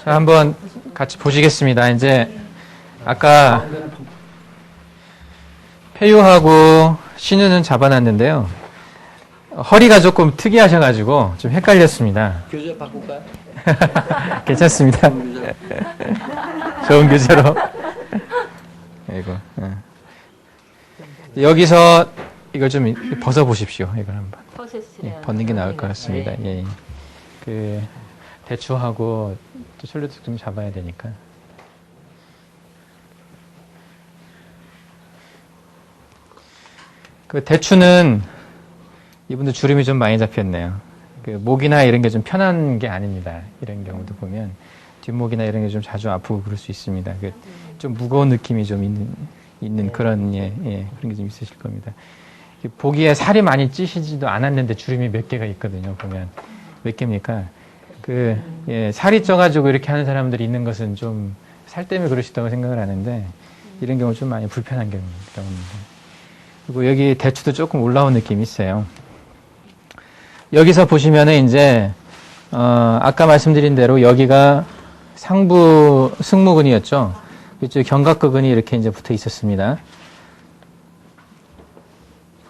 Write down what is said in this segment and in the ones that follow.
자, 한번 같이 보시겠습니다. 이제 아까 폐유하고 신우는 잡아놨는데요. 허리가 조금 특이하셔가지고 좀 헷갈렸습니다. 교재 바꿀까요? 괜찮습니다. 좋은 교재로. 아이고. 여기서 이걸 좀 벗어보십시오. 이걸 한번. 벗는 게 나을 것 같습니다. 예. 그 대추하고 또 철류도 좀 잡아야 되니까. 그 대추는 이분들 주름이 좀 많이 잡혔네요. 그 목이나 이런 게 좀 편한 게 아닙니다. 이런 경우도 보면 뒷목이나 이런 게 좀 자주 아프고 그럴 수 있습니다. 그 좀 무거운 느낌이 좀 있는 그런 그런 게 좀 있으실 겁니다. 보기에 살이 많이 찌시지도 않았는데 주름이 몇 개가 있거든요. 보면 몇 개입니까? 살이 쪄가지고 이렇게 하는 사람들이 있는 것은 좀 살 때문에 그러시다고 생각을 하는데 이런 경우 좀 많이 불편한 경우입니다. 그리고 여기 대추도 조금 올라온 느낌이 있어요. 여기서 보시면은 이제 아까 말씀드린 대로 여기가 상부 승모근이었죠. 이쪽 견갑근이 이렇게 이제 붙어 있었습니다.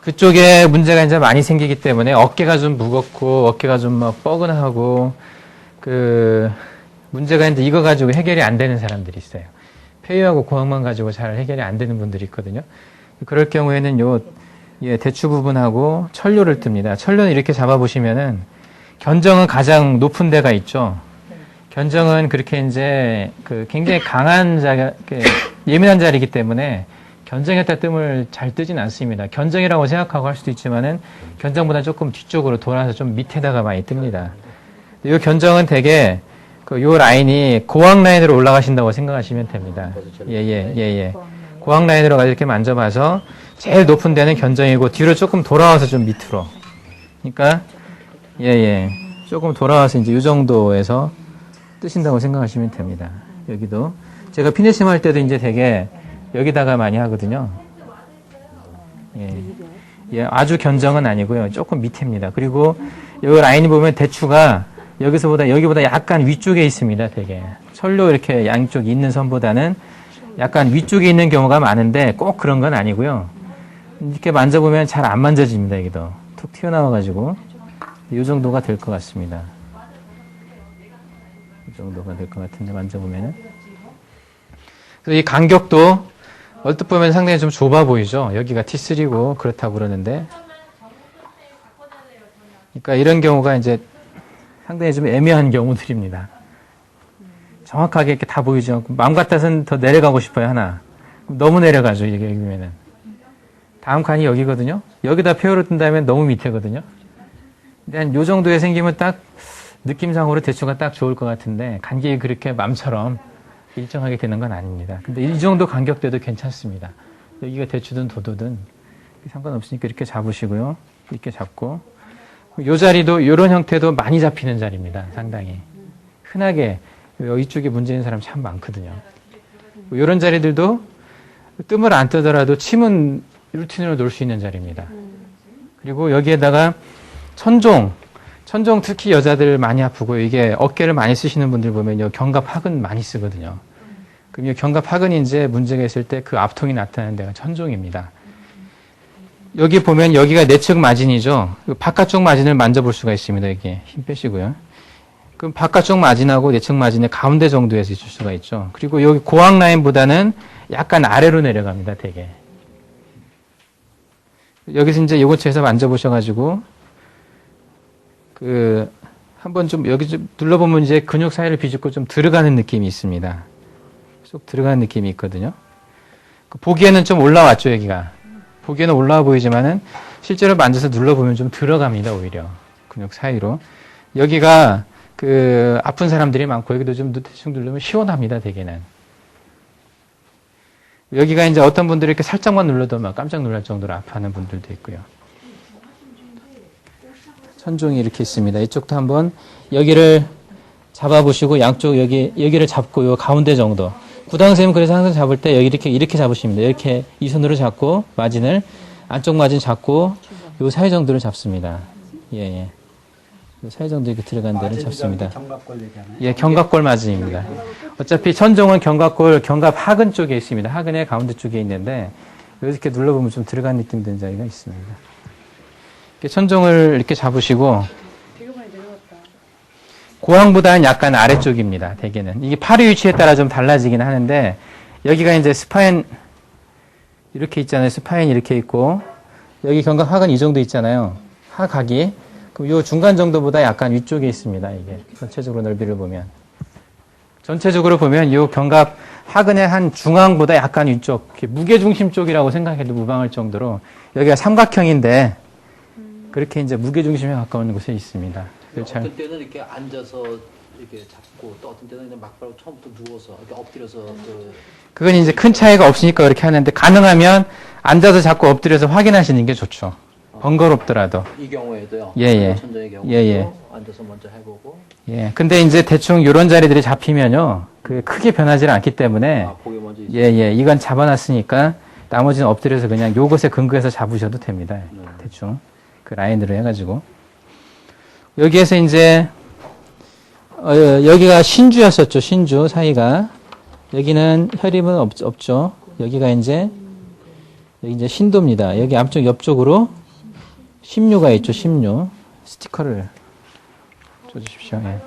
그쪽에 문제가 이제 많이 생기기 때문에 어깨가 좀 무겁고 어깨가 좀 막 뻐근하고 문제가 이제 이거 가지고 해결이 안 되는 사람들이 있어요. 폐유하고 고항만 가지고 잘 해결이 안 되는 분들이 있거든요. 그럴 경우에는 대추 부분하고 천류를 뜹니다. 천류는 이렇게 잡아보시면은 견정은 가장 높은 데가 있죠. 견정은 그렇게 이제 굉장히 강한 예민한 자리이기 때문에 견정에다 뜸을 잘 뜨진 않습니다. 견정이라고 생각하고 할 수도 있지만은 견정보다 조금 뒤쪽으로 돌아서 좀 밑에다가 많이 뜹니다. 이 견정은 되게 요 라인이 고항 라인으로 올라가신다고 생각하시면 됩니다. 고항 라인으로 가서 이렇게 만져봐서 제일 높은 데는 견정이고 뒤로 조금 돌아와서 좀 밑으로. 그러니까 조금 돌아와서 이제 이 정도에서 뜨신다고 생각하시면 됩니다. 여기도 제가 피니싱 할 때도 이제 되게 여기다가 많이 하거든요. 아주 견정은 아니고요. 조금 밑입니다. 그리고 여기 라인이 보면 대추가 여기보다 약간 위쪽에 있습니다. 되게 철로 이렇게 양쪽 있는 선보다는 약간 위쪽에 있는 경우가 많은데 꼭 그런 건 아니고요. 이렇게 만져보면 잘 안 만져집니다. 여기도 툭 튀어나와가지고 이 정도가 될 것 같습니다. 이 정도가 될 것 같은데 만져보면은. 그래서 이 간격도 얼핏 보면 상당히 좀 좁아 보이죠. 여기가 T3고 그렇다고 그러는데. 그러니까 이런 경우가 이제 상당히 좀 애매한 경우들입니다. 정확하게 이렇게 다 보이죠. 마음 같아서는 더 내려가고 싶어요, 하나. 너무 내려가죠, 이게 여기면은. 다음 칸이 여기거든요. 여기다 폐허를 뜬다면 너무 밑에거든요. 근데 한 요 정도에 생기면 딱 느낌상으로 대추가 딱 좋을 것 같은데 간격이 그렇게 맘처럼 일정하게 되는 건 아닙니다. 근데 이 정도 간격대도 괜찮습니다. 여기가 대추든 도도든 상관없으니까 이렇게 잡으시고요. 이렇게 잡고 요 자리도 이런 형태도 많이 잡히는 자리입니다. 상당히 흔하게 이쪽에 문제 있는 사람 참 많거든요. 이런 자리들도 뜸을 안 뜨더라도 침은 루틴으로 놓을 수 있는 자리입니다. 그리고 여기에다가 천종 특히 여자들 많이 아프고 이게 어깨를 많이 쓰시는 분들 보면 요 견갑하근 많이 쓰거든요. 그럼 이 견갑하근이 이제 문제가 있을 때 그 압통이 나타나는 데가 천종입니다. 여기 보면 여기가 내측 마진이죠. 바깥쪽 마진을 만져볼 수가 있습니다. 이게 힘 빼시고요. 그럼 바깥쪽 마진하고 내측 마진의 가운데 정도에서 있을 수가 있죠. 그리고 여기 고항 라인보다는 약간 아래로 내려갑니다. 되게. 여기서 이제 요 근처에서 만져보셔가지고 한번 좀 여기 좀 눌러보면 이제 근육 사이를 비집고 좀 들어가는 느낌이 있습니다. 쏙 들어가는 느낌이 있거든요. 보기에는 좀 올라왔죠, 여기가. 보기에는 올라와 보이지만은 실제로 만져서 눌러보면 좀 들어갑니다, 오히려. 근육 사이로. 여기가 아픈 사람들이 많고 여기도 좀 대충 누르면 시원합니다, 대개는. 여기가 이제 어떤 분들이 이렇게 살짝만 눌러도 막 깜짝 놀랄 정도로 아파하는 분들도 있고요. 천종이 이렇게 있습니다. 이쪽도 한번 여기를 잡아보시고 양쪽 여기를 잡고 요 가운데 정도. 구당 선생님은 그래서 항상 잡을 때 여기 이렇게 잡으십니다. 이렇게 이 손으로 잡고 마진을 안쪽 마진 잡고 요 사이 정도를 잡습니다. 요 사이 정도 이렇게 들어간 데를 잡습니다. 견갑골 얘기하나요? 예, 견갑골 마진입니다. 어차피 천종은 견갑골, 견갑 하근 쪽에 있습니다. 하근의 가운데 쪽에 있는데 이렇게 눌러보면 좀 들어간 느낌 드는 자리가 있습니다. 이렇게 천종을 이렇게 잡으시고 고항보다는 약간 아래쪽입니다. 대개는. 이게 팔의 위치에 따라 좀 달라지긴 하는데 여기가 이제 스파인 이렇게 있잖아요. 스파인이 이렇게 있고 여기 견갑 하근 이 정도 있잖아요. 하각이. 그럼 요 중간 정도보다 약간 위쪽에 있습니다. 이게 전체적으로 넓이를 보면. 전체적으로 보면 요 견갑 하근의 한 중앙보다 약간 위쪽, 무게중심 쪽이라고 생각해도 무방할 정도로 여기가 삼각형인데 그렇게 이제 무게중심에 가까운 곳에 있습니다. 어떤 때는 이렇게 앉아서 이렇게 잡고 또 어떤 때는 그냥 막바로 처음부터 누워서 이렇게 엎드려서 그건 이제 큰 차이가 없으니까 그렇게 하는데 가능하면 앉아서 잡고 엎드려서 확인하시는 게 좋죠. 번거롭더라도. 이 경우에도요. 예. 천정의 경우도 예. 앉아서 먼저 해보고. 예. 근데 이제 대충 이런 자리들이 잡히면요, 그 크게 변하지 않기 때문에. 거기 먼저 있어요. 예. 이건 잡아놨으니까 나머지는 엎드려서 그냥 요것에 근거해서 잡으셔도 됩니다. 대충 그 라인으로 해가지고 여기에서 이제 여기가 신주였었죠. 신주 사이가 여기는 혈입은 없죠. 여기가 이제 여기 이제 신도입니다. 여기 앞쪽 옆쪽으로 심류가 있죠. 심류 스티커를 줘주십시오. 예.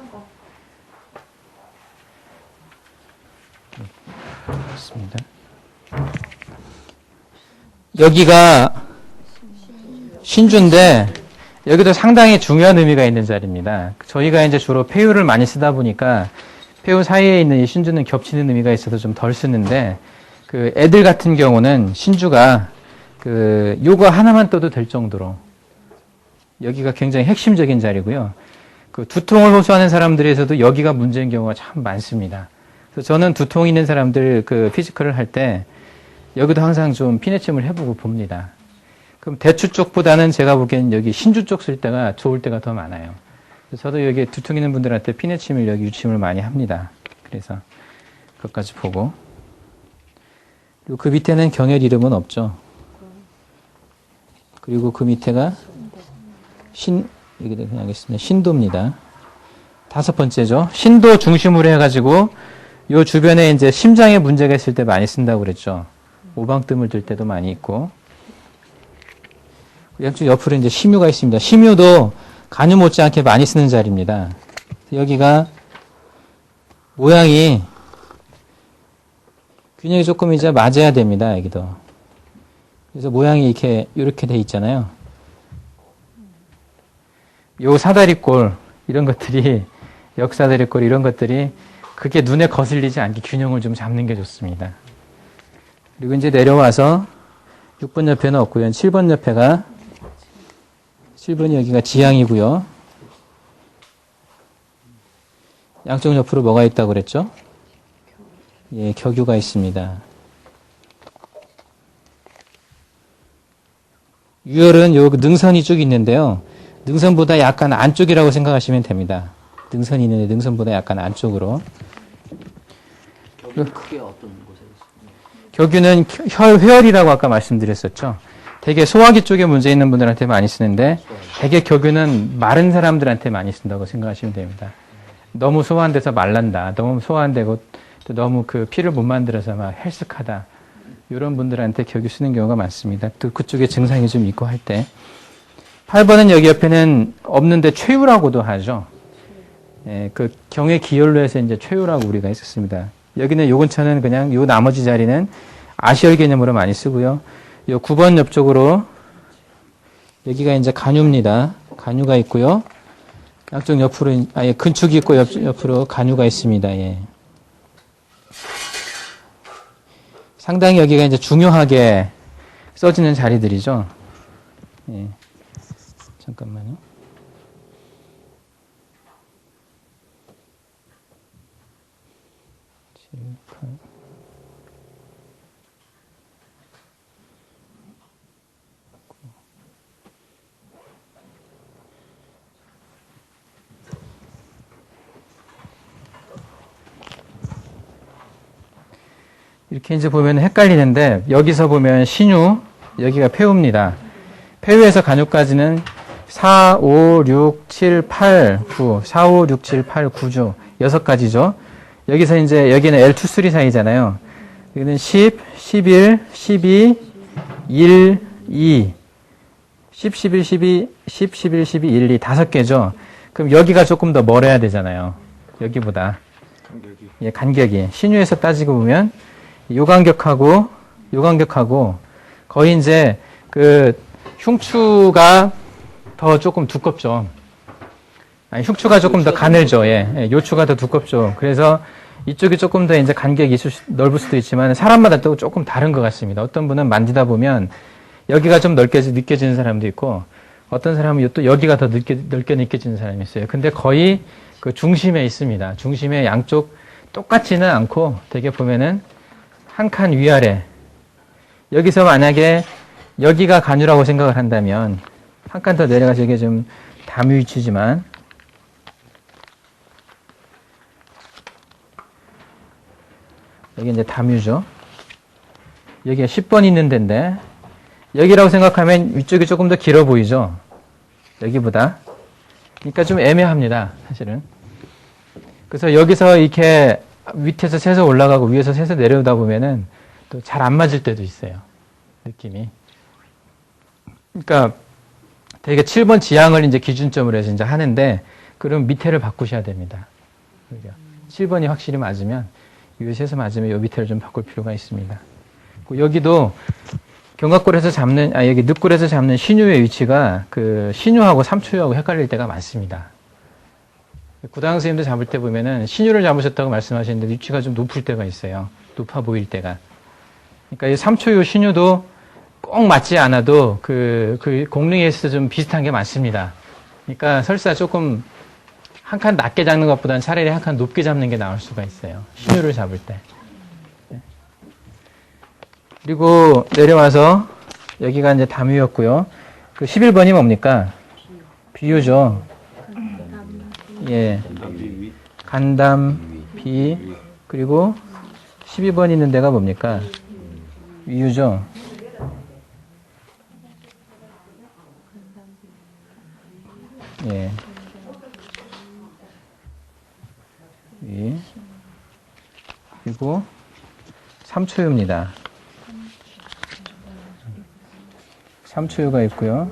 그렇습니다. 여기가 신주인데 여기도 상당히 중요한 의미가 있는 자리입니다. 저희가 이제 주로 폐유를 많이 쓰다 보니까 폐유 사이에 있는 이 신주는 겹치는 의미가 있어서 좀 덜 쓰는데 그 애들 같은 경우는 신주가 그 요거 하나만 떠도 될 정도로 여기가 굉장히 핵심적인 자리고요. 그 두통을 호소하는 사람들에서도 여기가 문제인 경우가 참 많습니다. 그래서 저는 두통 있는 사람들 그 피지컬을 할 때 여기도 항상 좀 피내침을 해보고 봅니다. 그럼 대추 쪽보다는 제가 보기엔 여기 신주 쪽 쓸 때가 좋을 때가 더 많아요. 그래서 저도 여기 두통 있는 분들한테 피내침을 여기 유침을 많이 합니다. 그래서 그것까지 보고 그리고 그 밑에는 경혈 이름은 없죠. 그리고 그 밑에가 여기다 그냥 하겠습니다. 신도입니다. 5번째죠. 신도 중심으로 해가지고 요 주변에 이제 심장에 문제가 있을 때 많이 쓴다고 그랬죠. 오방뜸을 들 때도 많이 있고. 양쪽 옆으로 이제 심유가 있습니다. 심유도 간유 못지않게 많이 쓰는 자리입니다. 여기가 모양이 균형이 조금 이제 맞아야 됩니다. 여기도. 그래서 모양이 이렇게 돼 있잖아요. 요 사다리꼴 이런 것들이 역사다리꼴 이런 것들이 그게 눈에 거슬리지 않게 균형을 좀 잡는 게 좋습니다. 그리고 이제 내려와서 6번 옆에는 없고요. 7번 옆에가 7번이 여기가 지향이고요. 양쪽 옆으로 뭐가 있다고 그랬죠? 예, 격유가 있습니다. 유혈은 요 능선이 쭉 있는데요. 능선보다 약간 안쪽이라고 생각하시면 됩니다. 능선이 있는데 능선보다 약간 안쪽으로. 격이 크게 어떤 곳에 있습니까? 격유는 회열이라고 아까 말씀드렸었죠. 되게 소화기 쪽에 문제 있는 분들한테 많이 쓰는데 되게 격유는 마른 사람들한테 많이 쓴다고 생각하시면 됩니다. 너무 소화 안 돼서 말란다. 너무 소화 안 되고 또 너무 그 피를 못 만들어서 막 헬스하다. 이런 분들한테 격유 쓰는 경우가 많습니다. 또 그쪽에 증상이 좀 있고 할 때. 8번은 여기 옆에는 없는데 최유라고도 하죠. 예, 그 경의 기혈로 해서 이제 최유라고 우리가 했었습니다. 여기는 요 근처는 그냥 요 나머지 자리는 아시열 개념으로 많이 쓰고요. 요 9번 옆쪽으로 여기가 이제 간유입니다. 간유가 있고요. 양쪽 옆으로 아예 근축이 있고 옆으로 간유가 있습니다. 예. 상당히 여기가 이제 중요하게 써지는 자리들이죠. 예. 잠깐만요. 이렇게 이제 보면 헷갈리는데 여기서 보면 신유, 여기가 폐우입니다. 폐유에서 간유까지는 4, 5, 6, 7, 8, 9. 4, 5, 6, 7, 8, 9죠. 6가지죠. 여기서 이제, 여기는 L2, 3 사이잖아요. 여기는 10, 11, 12, 1, 2. 10, 11, 12, 10, 11, 12, 1, 2. 5개죠. 그럼 여기가 조금 더 멀어야 되잖아요. 여기보다. 예, 간격이. 신유에서 따지고 보면, 요 간격하고, 거의 이제, 흉추가 더 조금 두껍죠. 아니, 흉추가 조금 더 가늘죠. 예, 요추가 더 두껍죠. 그래서 이쪽이 조금 더 이제 간격이 넓을 수도 있지만 사람마다 또 조금 다른 것 같습니다. 어떤 분은 만지다 보면 여기가 좀 넓게 느껴지는 사람도 있고 어떤 사람은 또 여기가 더 넓게 느껴지는 사람이 있어요. 근데 거의 그 중심에 있습니다. 중심에 양쪽 똑같지는 않고 되게 보면은 한 칸 위아래. 여기서 만약에 여기가 간유라고 생각을 한다면 한 칸 더 내려가서 이게 좀 담유 위치지만 여기 이제 담유죠. 여기가 10번 있는 데인데 여기라고 생각하면 위쪽이 조금 더 길어 보이죠. 여기보다. 그러니까 좀 애매합니다. 사실은. 그래서 여기서 이렇게 밑에서 새서 올라가고 위에서 새서 내려오다 보면은 또 잘 안 맞을 때도 있어요. 느낌이. 그러니까 되게 7번 지향을 이제 기준점으로 해서 이제 하는데 그럼 밑에를 바꾸셔야 됩니다. 7번이 확실히 맞으면 위에서 해서 맞으면 요 밑에를 좀 바꿀 필요가 있습니다. 여기도 견갑골에서 잡는 여기 늑골에서 잡는 신유의 위치가 그 신유하고 삼초유하고 헷갈릴 때가 많습니다. 구당 선생님도 잡을 때 보면은 신유를 잡으셨다고 말씀하시는데 위치가 좀 높을 때가 있어요. 높아 보일 때가. 그러니까 이 삼초유 신유도 꼭 맞지 않아도 그 공릉에 있어서 좀 비슷한 게 많습니다. 그러니까 설사 조금 한 칸 낮게 잡는 것보다는 차라리 한 칸 높게 잡는 게 나을 수가 있어요. 신유를 잡을 때. 그리고 내려와서 여기가 이제 담유였고요. 그 11번이 뭡니까? 비유죠. 예. 간담, 비, 그리고 12번 있는 데가 뭡니까? 위유죠. 예. 위. 그리고 3초유입니다. 3초유가 있고요.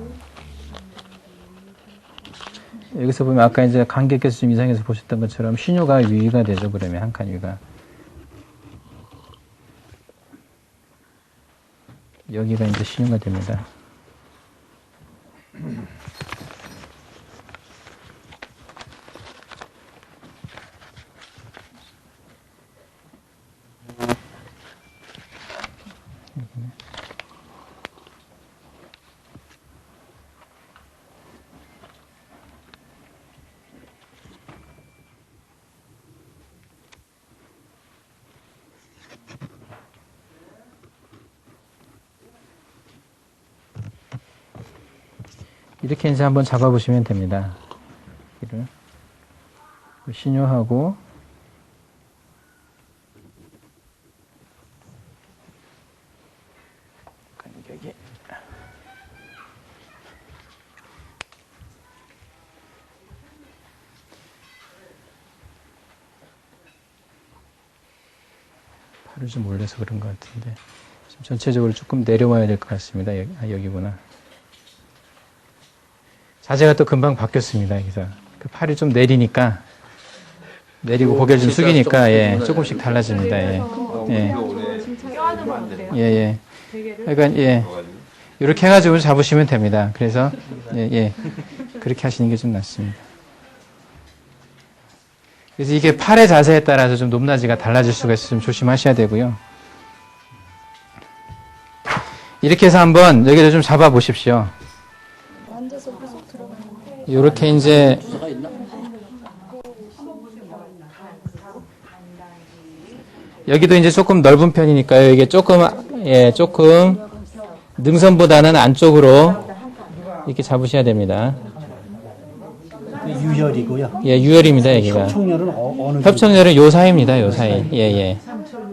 여기서 보면 아까 이제 간격에서 좀 이상해서 보셨던 것처럼 신유가 위가 되죠. 그러면 한 칸 위가. 여기가 이제 신유가 됩니다. 이렇게 이제 한번 잡아보시면 됩니다. 이를 신유하고 간격이 팔을 좀 올려서 그런 것 같은데 좀 전체적으로 조금 내려와야 될 것 같습니다. 여기구나. 자세가 또 금방 바뀌었습니다. 여기서 그 팔이 좀 내리니까 내리고 고개를 좀 숙이니까 예, 조금씩 달라집니다. 예, 예, 예, 예. 그러니까 예, 이렇게 해가지고 잡으시면 됩니다. 그래서 예, 예, 그렇게 하시는 게 좀 낫습니다. 그래서 이게 팔의 자세에 따라서 좀 높낮이가 달라질 수가 있어서 좀 조심하셔야 되고요. 이렇게 해서 한번 여기를 좀 잡아 보십시오. 이렇게 이제 여기도 이제 조금 넓은 편이니까요. 이게 조금 예, 조금 능선보다는 안쪽으로 이렇게 잡으셔야 됩니다. 유혈이고요. 예, 유혈입니다, 여기가. 협청열은 어느 협청열은 요 사이입니다, 요 사이. 예, 예.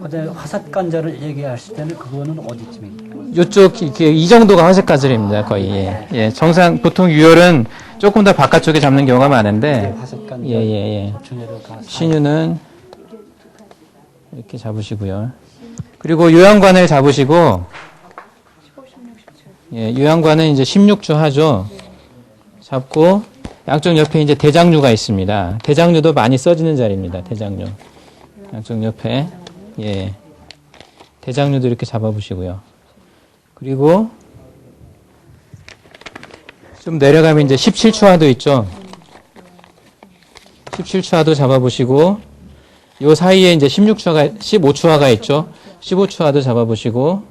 어제 화삿 관절을 얘기하실 때는 그거는 어디쯤입니까? 요쪽 이렇게 이 정도가 화색 관절입니다. 거의. 예. 예. 정상 보통 유혈은 조금 더 바깥쪽에 잡는 경우가 많은데 화삿 관절 예. 중에도 신유는 이렇게 잡으시고요. 그리고 요양관을 잡으시고 예, 요양관은 이제 16주 하죠. 잡고 양쪽 옆에 이제 대장류가 있습니다. 대장류도 많이 써지는 자리입니다. 대장류. 양쪽 옆에 예. 대장류도 이렇게 잡아보시고요. 그리고 좀 내려가면 이제 17추하도 있죠. 17추하도 잡아보시고 요 사이에 이제 15추하가 있죠. 15추하도 잡아보시고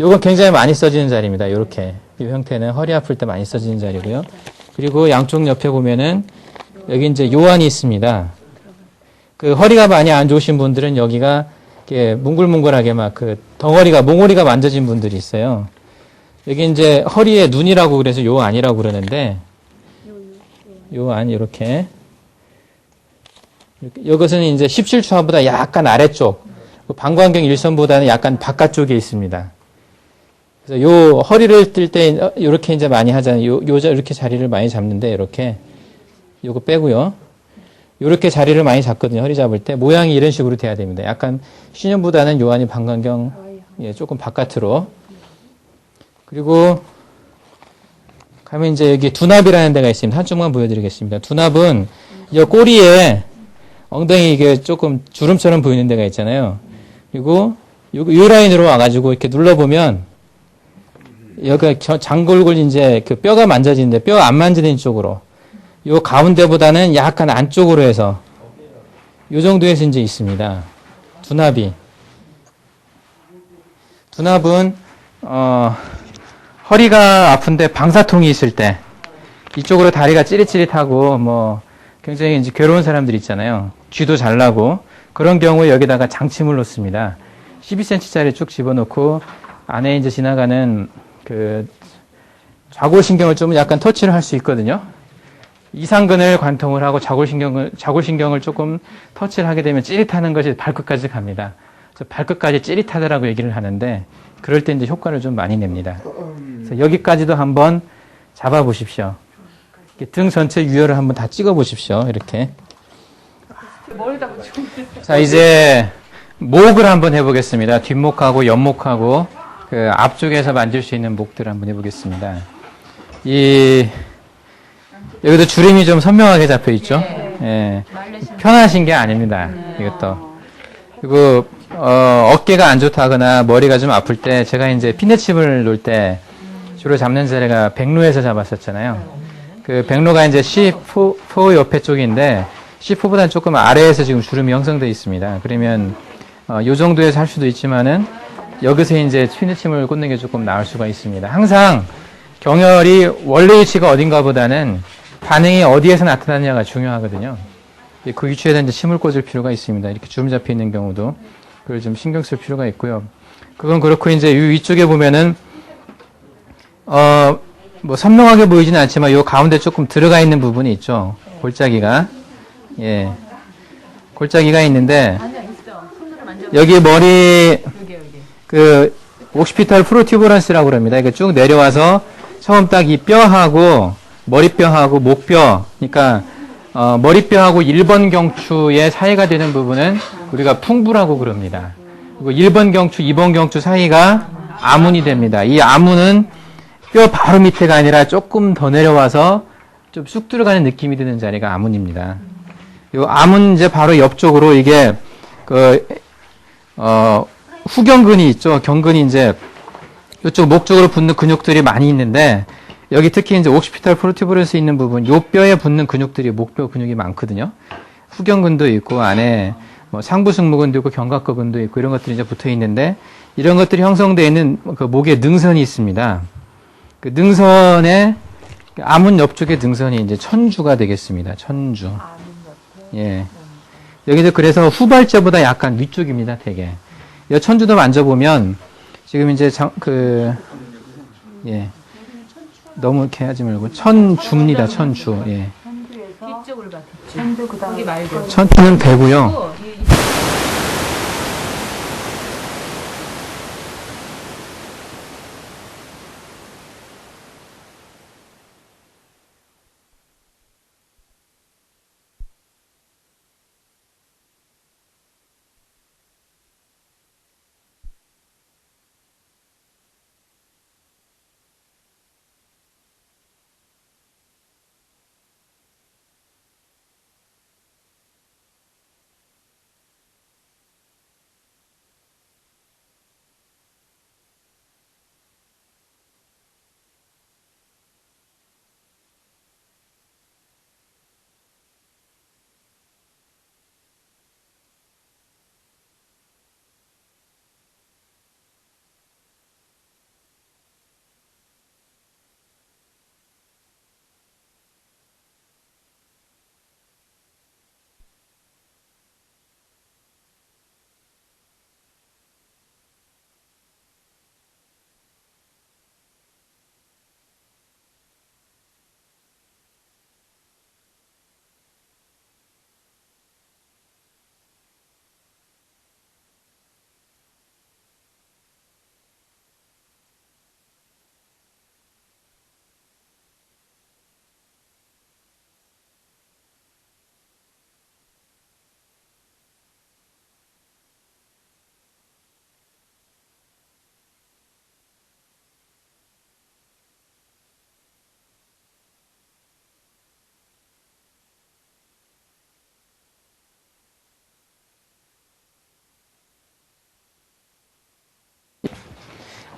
요건 굉장히 많이 써지는 자리입니다. 요렇게 이 형태는 허리 아플 때 많이 써지는 자리고요. 그리고 양쪽 옆에 보면은 여기 이제 요한이 있습니다. 그 허리가 많이 안 좋으신 분들은 여기가 이렇게 뭉글뭉글하게 막 그 덩어리가 몽골이가 만져진 분들이 있어요. 여기 이제 허리에 눈이라고 그래서 요 안이라고 그러는데 요 안 이렇게 이것은 이제 17추하보다 약간 아래쪽 방광경 일선보다는 약간 바깥쪽에 있습니다. 그래서 요 허리를 뜰 때 이렇게 이제 많이 하잖아요. 이렇게 자리를 많이 잡는데 이렇게 요거 빼고요. 이렇게 자리를 많이 잡거든요. 허리 잡을 때 모양이 이런 식으로 돼야 됩니다. 약간 신연보다는 요한이 방광경 조금 바깥으로. 그리고 가면 이제 여기 두납이라는 데가 있습니다. 한쪽만 보여드리겠습니다. 두납은 이 꼬리에 엉덩이 이게 조금 주름처럼 보이는 데가 있잖아요. 그리고 요 라인으로 와가지고 이렇게 눌러보면 여기가 장골골 이제 그 뼈가 만져지는데 뼈 안 만지는 쪽으로 요 가운데보다는 약간 안쪽으로 해서 요 정도에서 이제 있습니다. 두납이. 두납은 허리가 아픈데 방사통이 있을 때 이쪽으로 다리가 찌릿찌릿하고 뭐 굉장히 이제 괴로운 사람들 있잖아요. 쥐도 잘 나고 그런 경우에 여기다가 장침을 놓습니다. 12cm짜리 쭉 집어넣고 안에 이제 지나가는 그 좌골신경을 좀 약간 터치를 할 수 있거든요. 이상근을 관통을 하고 좌골신경을 조금 터치를 하게 되면 찌릿하는 것이 발끝까지 갑니다. 그래서 발끝까지 찌릿하다라고 얘기를 하는데 그럴 때 이제 효과를 좀 많이 냅니다. 그래서 여기까지도 한번 잡아보십시오. 등 전체 유혈을 한번 다 찍어보십시오. 이렇게. 자, 이제 목을 한번 해보겠습니다. 뒷목하고 옆목하고 그 앞쪽에서 만질 수 있는 목들을 한번 해보겠습니다. 여기도 주름이 좀 선명하게 잡혀 있죠. 예. 편하신 게 아닙니다. 이것도. 그리고 어깨가 안 좋다거나 머리가 좀 아플 때 제가 이제 피내침을 놓을 때 주로 잡는 자리가 백로에서 잡았었잖아요. 그 백로가 이제 C4 옆에 쪽인데 C4보다는 조금 아래에서 지금 주름이 형성되어 있습니다. 그러면 요 정도에서 할 수도 있지만은 여기서 이제 피내침을 꽂는 게 조금 나을 수가 있습니다. 항상 경혈이 원래 위치가 어딘가 보다는 반응이 어디에서 나타나느냐가 중요하거든요. 그 위치에다 이제 침을 꽂을 필요가 있습니다. 이렇게 주름 잡혀 있는 경우도 그걸 좀 신경 쓸 필요가 있고요. 그건 그렇고 이제 이 위쪽에 보면은 뭐 선명하게 보이지는 않지만 요 가운데 조금 들어가 있는 부분이 있죠. 골짜기가 예, 골짜기가 있는데 여기 머리 그 옥시피탈 프로튜브런스라고 그럽니다. 이게 쭉 내려와서 처음 딱 이 뼈하고 머리뼈하고 목뼈, 그러니까 머리뼈하고 1번 경추의 사이가 되는 부분은 우리가 풍부라고 그럽니다. 그리고 1번 경추, 2번 경추 사이가 아문이 됩니다. 이 아문은 뼈 바로 밑에가 아니라 조금 더 내려와서 좀 쑥 들어가는 느낌이 드는 자리가 아문입니다. 이 아문 이제 바로 옆쪽으로 이게 후경근이 있죠. 경근이 이제 이쪽 목 쪽으로 붙는 근육들이 많이 있는데 여기 특히 이제 옥시피탈 프로튜브런스 있는 부분, 요 뼈에 붙는 근육들이 목뼈 근육이 많거든요. 후경근도 있고 안에 뭐 상부승모근도 있고 견갑근도 있고 이런 것들이 이제 붙어 있는데 이런 것들이 형성되어 있는 그 목에 능선이 있습니다. 그 능선에 아문 옆쪽에 능선이 이제 천주가 되겠습니다. 천주. 예. 여기서 그래서 후발자보다 약간 위쪽입니다. 되게. 이 천주도 만져보면 지금 이제 예. 너무 이렇게 하지 말고 천주입니다. 천주. 예. 뒤쪽을 봐. 천주 그다음 여기 말고. 천주는 배고요.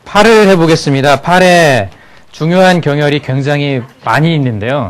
팔을 해보겠습니다. 팔에 중요한 경혈이 굉장히 많이 있는데요.